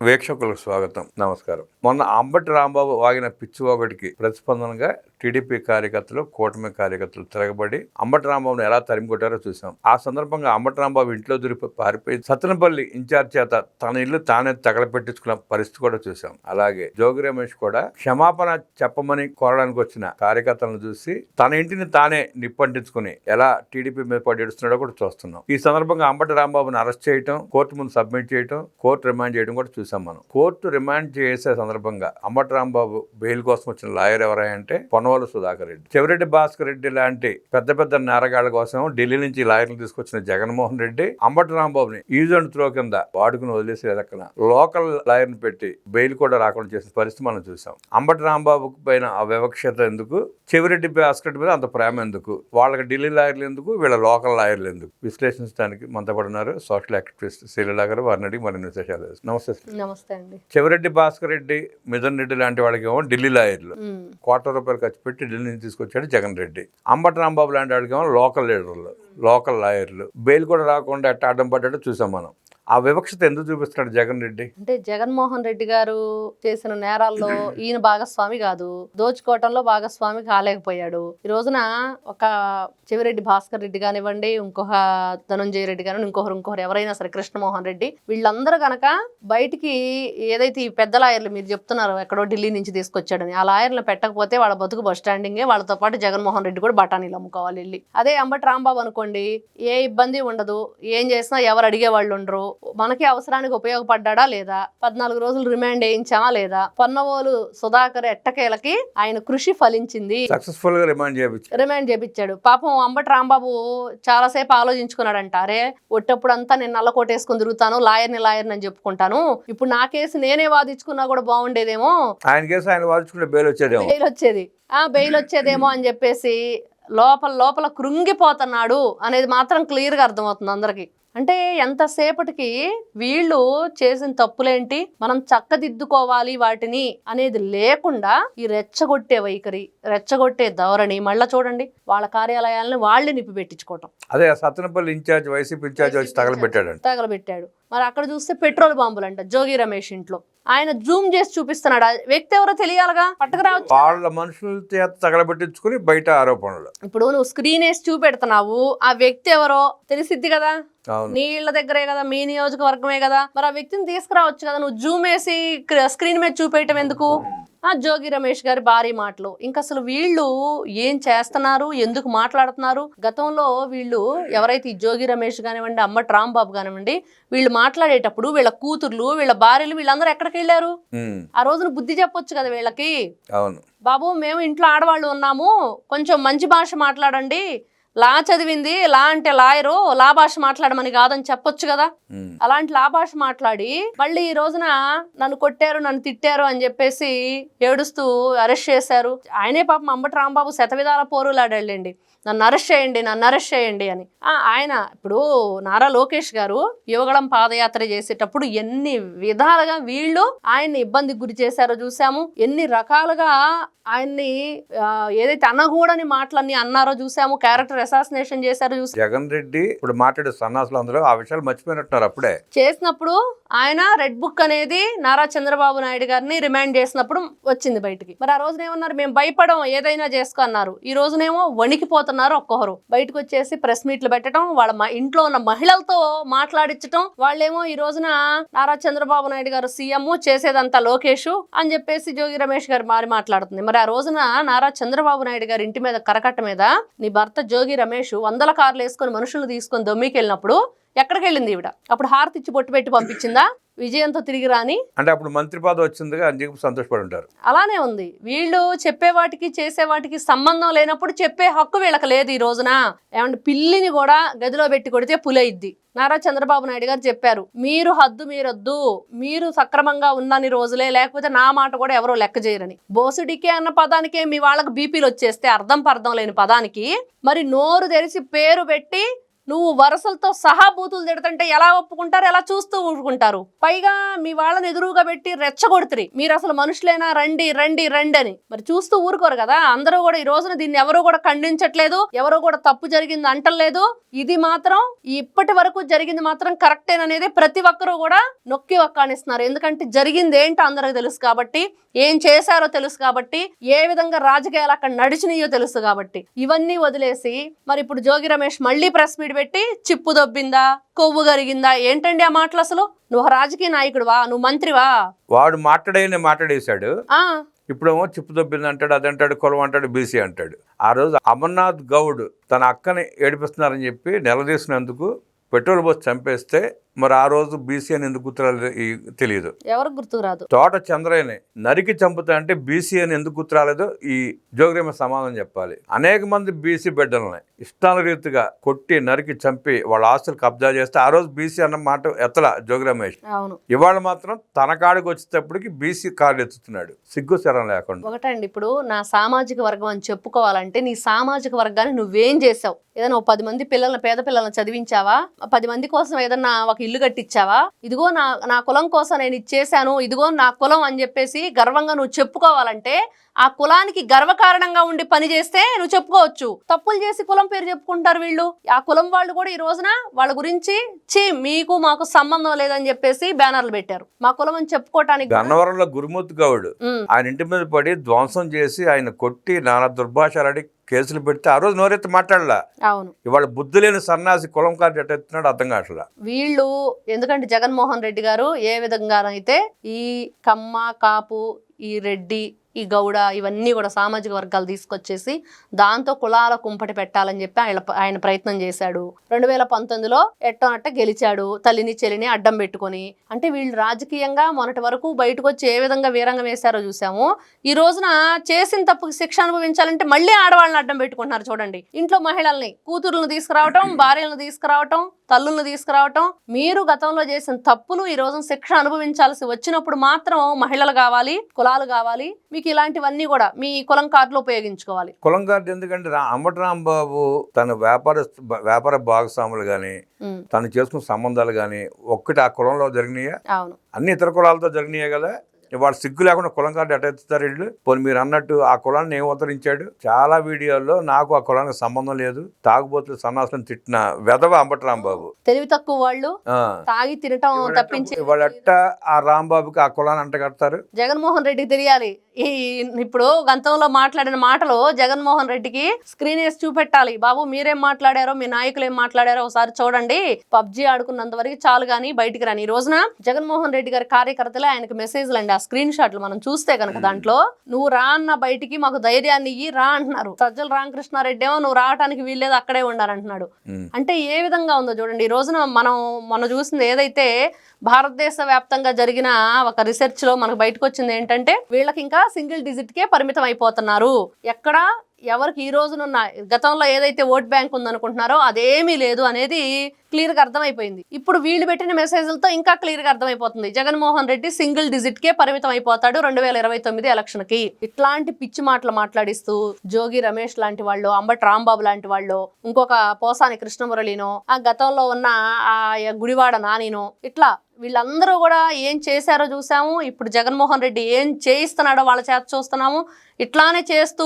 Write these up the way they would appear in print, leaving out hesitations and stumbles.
వీక్షకులకు స్వాగతం, నమస్కారం. మొన్న అంబటి రాంబాబు వాగిన పిచ్చి ఒకటికి ప్రతిస్పందనగా టీడీపీ కార్యకర్తలు, కూటమి కార్యకర్తలు తిరగబడి అంబటి రాంబాబును ఎలా తరిమి కొట్టారో చూసాం. ఆ సందర్భంగా అంబటి రాంబాబు ఇంట్లో దొరికి పారిపోయి సత్తెనపల్లి ఇన్ఛార్జ్ చేత తన ఇల్లు తానే తగలపెట్టించుకున్న పరిస్థితి కూడా చూసాం. అలాగే జోగి రమేష్ కూడా క్షమాపణ చెప్పమని కోరడానికి వచ్చిన కార్యకర్తలను చూసి తన ఇంటిని తానే నిప్పంటించుకుని ఎలా టీడీపీ మీద పడేస్తున్నాడో కూడా చూస్తున్నాం. ఈ సందర్భంగా అంబటి రాంబాబును అరెస్ట్ చేయడం, కోర్టు ముందు సబ్మిట్ చేయడం, కోర్టు రిమాండ్ చేయడం కూడా చూసాం. మనం కోర్టు రిమాండ్ చేసే సందర్భంగా అంబటి రాంబాబు బెయిల్ కోసం వచ్చిన లాయర్ ఎవరంటే పొన్నవోలు సుధాకర్ రెడ్డి, చెవిరెడ్డి భాస్కర్ రెడ్డి లాంటి పెద్ద పెద్ద నేరగాళ్ల కోసం ఢిల్లీ నుంచి లాయర్లు తీసుకొచ్చిన జగన్మోహన్ రెడ్డి అంబటి రాంబాబుని యూజ్ అండ్ త్రో కింద వాడుకుని వదిలేసి ఎదక్కన లోకల్ లాయర్ని పెట్టి బెయిల్ కూడా రాకుండా చేసిన పరిస్థితి మనం చూసాం. అంబటి రాంబాబు పైన ఆ వివక్షత ఎందుకు, చెవిరెడ్డి భాస్కర్ రెడ్డి మీద అంత ప్రేమ ఎందుకు, వాళ్ళకి ఢిల్లీ లాయర్లు ఎందుకు, వీళ్ళ లోకల్ లాయర్లు ఎందుకు విశ్లేషించడానికి మనతో పడున్నారు సోషల్ యాక్టివిస్ట్ శ్రీలీల గారు. వారిని అడిగి మరిన్ని విశేషాలు. నమస్తే. నమస్తే అండి. చెవిరెడ్డి భాస్కర్ రెడ్డి, మిథున్ రెడ్డి లాంటి వాళ్ళకి ఏమో ఢిల్లీ లాయర్లు ₹1,00,00,000 ఖర్చు పెట్టి ఢిల్లీ నుంచి తీసుకొచ్చాడు జగన్ రెడ్డి. అంబటి రాంబాబు లాంటి వాళ్ళకి ఏమో లోకల్ లీడర్లు, లోకల్ లాయర్లు బెయిల్ కూడా రాకుండా ఎట్ట అడ్డం పడ్డాడో చూసాం మనం. ఆ వివక్షత ఎందుకు చూపిస్తున్నాడు జగన్ రెడ్డి అంటే జగన్మోహన్ రెడ్డి గారు చేసిన నేరాల్లో ఈయన భాగస్వామి కాదు, దోచుకోవటంలో భాగస్వామి కాలేకపోయాడు. ఈ రోజున ఒక చెవిరెడ్డి భాస్కర్ రెడ్డి కానివ్వండి, ఇంకొక ధనంజయ రెడ్డి కానివ్వండి, ఇంకొకరు ఎవరైనా సరే, కృష్ణమోహన్ రెడ్డి, వీళ్ళందరూ కనుక బయటికి ఏదైతే ఈ పెద్ద లాయర్లు మీరు చెప్తున్నారు ఎక్కడో ఢిల్లీ నుంచి తీసుకొచ్చాడని, ఆ లాయర్లు పెట్టకపోతే వాళ్ళ బతుకు బస్ స్టాండింగే. వాళ్ళతో పాటు జగన్మోహన్ రెడ్డి కూడా బఠానీలు అమ్ముకోవాలి వెళ్ళి. అదే అంబటి రాంబాబు అనుకోండి, ఏ ఇబ్బంది ఉండదు, ఏం చేసినా ఎవరు అడిగే వాళ్ళు ఉండరు, మనకి అవసరానికి ఉపయోగపడ్డా లేదా, 14 రోజులు రిమాండ్ వేయించామా లేదా, పొన్నవోలు సుధాకర్ ఎట్టకేలకి ఆయన కృషి ఫలించింది, సక్సెస్ఫుల్ గా రిమాండ్ చేపించాడు. పాపం అంబటి రాంబాబు చాలాసేపు ఆలోచించుకున్నాడంట, అరే ఒట్టప్పుడంతా నేను నల్ల కోటేసుకుని తిరుగుతాను, లాయర్ని అని చెప్పుకుంటాను, ఇప్పుడు నా కేసు నేనే వాదించుకున్నా కూడా బాగుండేదేమో, ఆయన కేసు ఆయన వాదించుకుంటే బెయిల్ వచ్చేదేమో అని చెప్పేసి లోపల కృంగిపోతున్నాడు అనేది మాత్రం క్లియర్గా అర్థమవుతుంది అందరికి. అంటే ఎంతసేపటికి వీళ్ళు చేసిన తప్పులేంటి, మనం చక్కదిద్దుకోవాలి వాటిని అనేది లేకుండా ఈ రెచ్చగొట్టే వైఖరి, రెచ్చగొట్టే ధోరణి. మళ్ళా చూడండి, వాళ్ళ కార్యాలయాలను వాళ్ళే నిప్పి పెట్టించుకోవటం. అదే సత్తెనపల్లి ఇన్ఛార్జ్, వైసీపీ ఇన్ఛార్జ్ వచ్చి తగలబెట్టాడు. మరి అక్కడ చూస్తే పెట్రోల్ బాంబులు అంట జోగి రమేష్ ఇంట్లో. ఆయన జూమ్ చేసి చూపిస్తున్నాడు, ఆ వ్యక్తి ఎవరో తెలియాలిగా, పట్టుకురావచ్చు. వాళ్ళ మనుషుల చేత తగలబెట్టించుకుని బయట ఆరోపణలు. ఇప్పుడు నువ్వు స్క్రీన్ వేసి చూపెడుతున్నావు, ఆ వ్యక్తి ఎవరో తెలిసిద్ది కదా, నీళ్ళ దగ్గరే కదా, మీ నియోజకవర్గమే కదా, మరి ఆ వ్యక్తిని తీసుకురావచ్చు కదా. నువ్వు జూమ్ వేసి స్క్రీన్ మీద చూపేయటం ఎందుకు? జోగి రమేష్ గారి భారీ మాటలు. ఇంకా అసలు వీళ్ళు ఏం చేస్తున్నారు, ఎందుకు మాట్లాడుతున్నారు? గతంలో వీళ్ళు ఎవరైతే ఈ జోగి రమేష్ కానివ్వండి, అంబటి రాంబాబు కానివ్వండి, వీళ్ళు మాట్లాడేటప్పుడు వీళ్ళ కూతుర్లు, వీళ్ళ భార్యలు, వీళ్ళందరూ ఎక్కడికి వెళ్ళారు? ఆ రోజున బుద్ధి చెప్పొచ్చు కదా వీళ్ళకి. బాబు, మేము ఇంట్లో ఆడవాళ్ళు ఉన్నాము, కొంచెం మంచి భాష మాట్లాడండి, లా చదివింది, లా అంటే లాయరు, లా భాష మాట్లాడమని కాదని చెప్పొచ్చు కదా. అలాంటి లా భాష మాట్లాడి మళ్ళీ ఈ రోజున నన్ను కొట్టారు, నన్ను తిట్టారు అని చెప్పేసి ఏడుస్తూ అరెస్ట్ చేశారు. ఆయనే పాపం అంబటి రాంబాబు శతవిధాల పోరులాడండి, నన్ను అరెస్ట్ చేయండి అని. ఆయన ఇప్పుడు నారా లోకేష్ గారు యువగళం పాదయాత్ర చేసేటప్పుడు ఎన్ని విధాలుగా వీళ్ళు ఆయన్ని ఇబ్బందికి గురి చేశారో చూసాము, ఎన్ని రకాలుగా ఆయన్ని ఏదైతే అనకూడని మాటలన్నీ అన్నారో చూసాము, క్యారెక్టర్ అసాసినేషన్ చేశారో చూసాము. జగన్ రెడ్డి ఇప్పుడు మాట్లాడే సన్నాసులు అందరూ ఆ విషయాలు మర్చిపోయినట్టున్నారు. అప్పుడే చేసినప్పుడు ఆయన రెడ్ బుక్ అనేది నారా చంద్రబాబు నాయుడు గారిని రిమాండ్ చేసినప్పుడు వచ్చింది బయటికి. మరి ఆ రోజున ఏమన్నారు, మేము భయపడం, ఏదైనా చేసుకో అన్నారు. ఈ రోజునేమో వణికిపోతున్నారు. ఒక్కొక్కరు బయటకు వచ్చేసి ప్రెస్ మీట్లు పెట్టడం, వాళ్ళ ఇంట్లో ఉన్న మహిళలతో మాట్లాడించడం. వాళ్ళేమో ఈ రోజున నారా చంద్రబాబు నాయుడు గారు సీఎం, చేసేదంతా లోకేష్ అని చెప్పేసి జోగి రమేష్ గారు మాట్లాడుతుంది. మరి ఆ రోజున నారా చంద్రబాబు నాయుడు గారి ఇంటి మీద కరకట్ట మీద నీ భర్త జోగి రమేష్ 100 కార్లు వేసుకొని మనుషులు తీసుకొని దొమ్మికి వెళ్ళినప్పుడు ఎక్కడికి వెళ్ళింది ఈవిడ? అప్పుడు హారతి ఇచ్చి బొట్టు పెట్టి పంపించిందా? విజయంతో తిరిగి రాని అంటే అప్పుడు మంత్రి పదవి వచ్చిందిగా అని చెప్పి సంతోషపడి ఉంటారు. అలానే ఉంది. వీళ్ళు చెప్పే వాటికి చేసే వాటికి సంబంధం లేనప్పుడు చెప్పే హక్కు వీళ్ళకి లేదు. ఈ రోజున ఏమంటే పిల్లిని కూడా గదిలో పెట్టి కొడితే పులైద్ది. నారా చంద్రబాబు నాయుడు గారు చెప్పారు, మీరు హద్దు మీరొద్దు, మీరు సక్రమంగా ఉన్నన్ని రోజులే, లేకపోతే నా మాట కూడా ఎవరో లెక్క చేయరని. బోసుడికే అన్న పదానికే మీ వాళ్ళకి బీపీలు వచ్చేస్తే అర్థం లేని పదానికి మరి నోరు తెరిచి పేరు పెట్టి నువ్వు వరసలతో సహా బూతులు తిడుతుంటే ఎలా ఒప్పుకుంటారు, ఎలా చూస్తూ ఊరుకుంటారు? పైగా మీ వాళ్ళని ఎదురుగా పెట్టి రెచ్చగొడుతురి, మీరు అసలు మనుషులేనా, రండి రండి రండి అని. మరి చూస్తూ ఊరుకోరు కదా. అందరూ కూడా ఈ రోజున దీన్ని ఎవరు కూడా ఖండించట్లేదు, ఎవరు కూడా తప్పు జరిగింది అంటలేదు. ఇది మాత్రం ఇప్పటి వరకు జరిగింది మాత్రం కరెక్టేననేది ప్రతి ఒక్కరూ కూడా నొక్కి వక్కానిస్తున్నారు. ఎందుకంటే జరిగింది ఏంటో అందరికి తెలుసు కాబట్టి, ఏం చేశారో తెలుసు కాబట్టి, ఏ విధంగా రాజకీయాలు అక్కడ నడిచినాయో తెలుసు కాబట్టి. ఇవన్నీ వదిలేసి మరి ఇప్పుడు జోగి రమేష్ మళ్ళీ ప్రెస్ మీట్ పెట్టి చిప్పు దొబ్బిందా, కొవ్వు గరిగిందా, ఏంటండి ఆ మాటలు? అసలు నువ్వు రాజకీయ నాయకుడువా, నువ్వు మంత్రివా? వాడు మాట్లాడేశాడు. ఇప్పుడేమో చిప్పు దొబ్బింది అంటాడు, అదంటాడు, కులం అంటాడు, బీసీ అంటాడు. ఆ రోజు అమర్నాథ్ గౌడ్ తన అక్కని ఏడిపిస్తున్నారని చెప్పి నిలదీసినందుకు పెట్రోల్ పోసి చంపేస్తే మరి ఆ రోజు బీసీ అని ఎందుకు గుర్తురాలేదు తెలియదు. ఎవరికి గుర్తురాదు? తోట చంద్రయ్యని నరికి చంపుతా అంటే బీసీ అని ఎందుకు గుర్తురాలేదో ఈ జోగిరమ్మ సమాధానం చెప్పాలి. అనేక మంది బీసీ బిడ్డలని ఇష్టాల రీతిగా కొట్టి నరికి చంపి వాళ్ళ ఆస్తులు కబ్జా చేస్తే ఆ రోజు బీసీ అన్న మాట ఎత్తలా జోగి రమేష్. ఇవాళ మాత్రం తన కాడికి వచ్చేటప్పటికి బీసీ కార్డు ఎత్తుతున్నాడు, సిగ్గు శరం లేకుండా. ఒకటండి, ఇప్పుడు నా సామాజిక వర్గం అని చెప్పుకోవాలంటే నీ సామాజిక వర్గాన్ని నువ్వేం చేసావు? ఏదైనా 10 మంది పిల్లల్ని, పేద పిల్లల్ని చదివించావా? 10 మంది కోసం ఏదన్నా ఒక ఇల్లు కట్టించావా? ఇదిగో నా కులం కోసం నేను ఇచ్చేసాను, ఇదిగో నా కులం అని చెప్పేసి గర్వంగా నువ్వు చెప్పుకోవాలంటే ఆ కులానికి గర్వకారణంగా ఉండి పని చేస్తే నువ్వు చెప్పుకోవచ్చు. తప్పులు చేసి కులం పేరు చెప్పుకుంటారు వీళ్ళు. ఆ కులం వాళ్ళు కూడా ఈ రోజున వాళ్ళ గురించి మీకు మాకు సంబంధం లేదని చెప్పేసి బ్యానర్లు పెట్టారు. మా కులం అని చెప్పుకోవటానికి గన్నవరంలో గురుమూర్తి గౌడ్ ఆయన ఇంటి మీద పడి ధ్వంసం చేసి ఆయన కొట్టి నానా దుర్భాషలాడి కేసులు పెడితే ఆ రోజు నోరెత్తి మాట్లాడలా. అవును, ఇవాళ బుద్ధి లేని సన్నాసి కులం కార్డు ఎట్టెత్తున్నాడు అర్థం కావట్లా వీళ్ళు. ఎందుకంటే జగన్మోహన్ రెడ్డి గారు ఏ విధంగానైతే ఈ కమ్మ, కాపు, ఈ రెడ్డి, ఈ గౌడ ఇవన్నీ కూడా సామాజిక వర్గాలు తీసుకొచ్చేసి దాంతో కులాల కుంపటి పెట్టాలని చెప్పి ఆయన ప్రయత్నం చేశాడు. 2019లో ఎట్టనట్ట గెలిచాడు, తల్లిని చెల్లిని అడ్డం పెట్టుకొని. అంటే వీళ్ళు రాజకీయంగా మొన్నటి వరకు బయటకు వచ్చి ఏ విధంగా వీరంగం వేశారో చూసాము. ఈ రోజున చేసిన తప్పుకి శిక్ష అనుభవించాలంటే మళ్ళీ ఆడవాళ్ళని అడ్డం పెట్టుకుంటున్నారు. చూడండి, ఇంట్లో మహిళల్ని, కూతురులను తీసుకురావటం, భార్యలను తీసుకురావటం, తల్లులను తీసుకురావటం. మీరు గతంలో చేసిన తప్పులు ఈ రోజు శిక్ష అనుభవించాల్సి వచ్చినప్పుడు మాత్రం మహిళలు కావాలి, కులాలు కావాలి, మీకు ఇలాంటివన్నీ కూడా మీ కులం కార్డులు ఉపయోగించుకోవాలి. కులం కార్డు ఎందుకంటే అంబటి రాంబాబు తన వ్యాపార భాగస్వాములు గాని, తను చేసుకున్న సంబంధాలు గాని ఒక్కటి ఆ కులంలో జరిగినాయా? అవును, అన్ని ఇతర కులాలతో జరిగినాయే కదా. వాళ్ళు సిగ్గు లేకుండా కులం కార్డు ఎట్టెత్తుతారు వీళ్ళు. పోనీ మీరు అన్నట్టు ఆ కులాన్ని ఏం ఉద్ధరించాడు? చాలా వీడియోల్లో నాకు ఆ కులానికి సంబంధం లేదు, తాగుబోతులు సన్నాసులను తిట్టిన వెధవ అంబటి రాంబాబు. తెలివి తక్కువ వాళ్ళు తాగి తినటం తప్పించి వాళ్ళెట్ట ఆ రాంబాబుకి ఆ కులాన్ని అంటగడతారు? జగన్మోహన్ రెడ్డికి తెలియాలి. ఇప్పుడు గంతంలో మాట్లాడిన మాటలు జగన్మోహన్ రెడ్డికి స్క్రీన్ వేసి చూపెట్టాలి. బాబు మీరేం మాట్లాడారో, మీ నాయకులు ఏం మాట్లాడారో ఒకసారి చూడండి. పబ్జీ ఆడుకున్నంత వరకు చాలు గానీ బయటికి రాని. ఈ రోజున జగన్మోహన్ రెడ్డి గారి కార్యకర్తలే ఆయనకు మెసేజ్లు అండి. ఆ స్క్రీన్ షాట్లు మనం చూస్తే కనుక దాంట్లో నువ్వు రా అన్న బయటికి మాకు ధైర్యాన్ని ఇయ్యి రా అంటున్నారు. సజ్జల రామకృష్ణారెడ్డి ఏమో నువ్వు రావడానికి వీల్లేదు, అక్కడే ఉండాలంటున్నాడు. అంటే ఏ విధంగా ఉందో చూడండి. ఈ రోజున మనం చూసింది ఏదైతే భారతదేశ వ్యాప్తంగా జరిగిన ఒక రీసెర్చ్ లో మనకు బయటకు వచ్చింది ఏంటంటే వీళ్ళకి ఇంకా సింగిల్ డిజిట్ కే పరిమితం అయిపోతున్నారు. ఎక్కడ ఎవరికి ఈ రోజునున్న గతంలో ఏదైతే ఓట్ బ్యాంక్ ఉందనుకుంటున్నారో అదేమీ లేదు అనేది క్లియర్ గా అర్థమైపోయింది. ఇప్పుడు వీళ్ళు పెట్టిన మెసేజ్లతో ఇంకా క్లియర్ గా అర్థమైపోతుంది. జగన్మోహన్ రెడ్డి సింగిల్ డిజిట్ కే పరిమితం అయిపోతాడు 2029 ఎలక్షన్ కి. ఇట్లాంటి పిచ్చి మాటలు మాట్లాడిస్తూ జోగి రమేష్ లాంటి వాళ్ళు, అంబటి రాంబాబు లాంటి వాళ్ళు, ఇంకొక పోసాని కృష్ణమురళినో, ఆ గతంలో ఉన్న ఆ గుడివాడ నానినో, ఇట్లా వీళ్ళందరూ కూడా ఏం చేశారో చూసాము. ఇప్పుడు జగన్మోహన్ రెడ్డి ఏం చేయిస్తున్నాడో వాళ్ళ చేత చూస్తున్నాము. ఇట్లానే చేస్తూ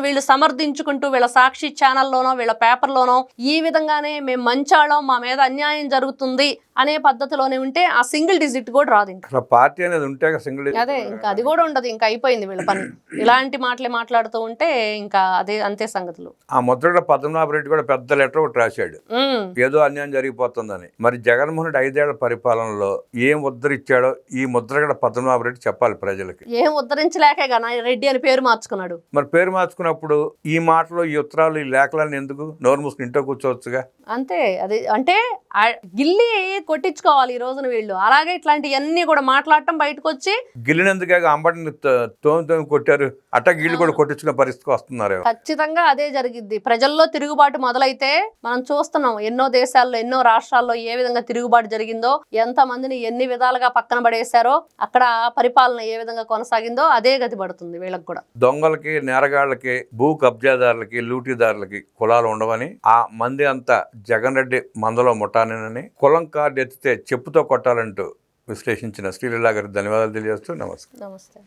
వీళ్ళు సమర్థించుకుంటూ వీళ్ళ సాక్షి ఛానల్లోనో వీళ్ళ పేపర్లోనో ఈ విధంగానే మేము మంచాళ్ళం, మా మీద అన్యాయం జరుగుతుంది అనే పద్ధతిలోనే ఉంటే ఆ సింగిల్ డిజిట్ కూడా రాదు. ఇంకా పార్టీ అనేది ఉంటే సింగిల్ అదే ఇంకా అది కూడా ఉండదు. ఇంకా అయిపోయింది వీళ్ళ పని. ఇలాంటి మాటలే మాట్లాడుతూ ఉంటే ఇంకా అదే అంతే సంగతులు. ఆ ముద్రగడ పద్మనాభరెడ్డి కూడా పెద్ద లెటర్ ఒకటి రాశాడు, ఏదో అన్యాయం జరిగిపోతుందని. మరి జగన్మోహన్ రెడ్డి 5 ఏళ్ల పరిపాలనలో ఏం ఉద్ధరించాడో ఈ ముద్రగడ పద్మనాభరెడ్డి చెప్పాలి ప్రజలకి. ఏం ఉద్ధరించలేకే కదా రెడ్డి అని పేరు మార్చుకున్నాడు. మరి పేరు మార్చుకున్నప్పుడు ఈ మాటలు, ఈ ఉత్తరాలు, ఈ లేఖలన్నీ ఎందుకు? నోరు మూసుకుని ఇంట్లో కూర్చోవచ్చుగా. అంతే. అది అంటే అంటే గిల్లి కొట్టించుకోవాలి ఈ రోజున వీళ్ళు. అలాగే ఇట్లాంటివన్నీ కూడా మాట్లాడటం బయటకు వచ్చి గిల్లినందుకే అంబటిని తోమి కొట్టారు, అట్ట గిల్లు కూడా కొట్టించుకునే పరిస్థితికి వస్తున్నారు. ఖచ్చితంగా అదే జరిగిద్ది. ప్రజల్లో తిరుగుబాటు మొదలైతే మనం చూస్తున్నాం ఎన్నో దేశాల్లో ఎన్నో రాష్ట్రాల్లో ఏ విధంగా తిరుగుబాటు జరిగిందో, ఎంత మందిని ఎన్ని విధాలుగా పక్కన పడేశారో, అక్కడ పరిపాలన ఏ విధంగా కొనసాగిందో అదే గతి పడుతుంది వీళ్ళకి కూడా. దొంగలకి, నేరగాళ్ళకి, భూ కబ్జాదారులకి, లూటీదారులకి కులాలు ఉండవని, ఆ మంది అంతా జగన్ రెడ్డి మందలో ముఠానేనని, కులం కార్డు ఎత్తితే చెప్పుతో కొట్టాలంటూ విశ్లేషించిన శ్రీలీలా గారికి ధన్యవాదాలు తెలియజేస్తూ నమస్కారం. నమస్తే.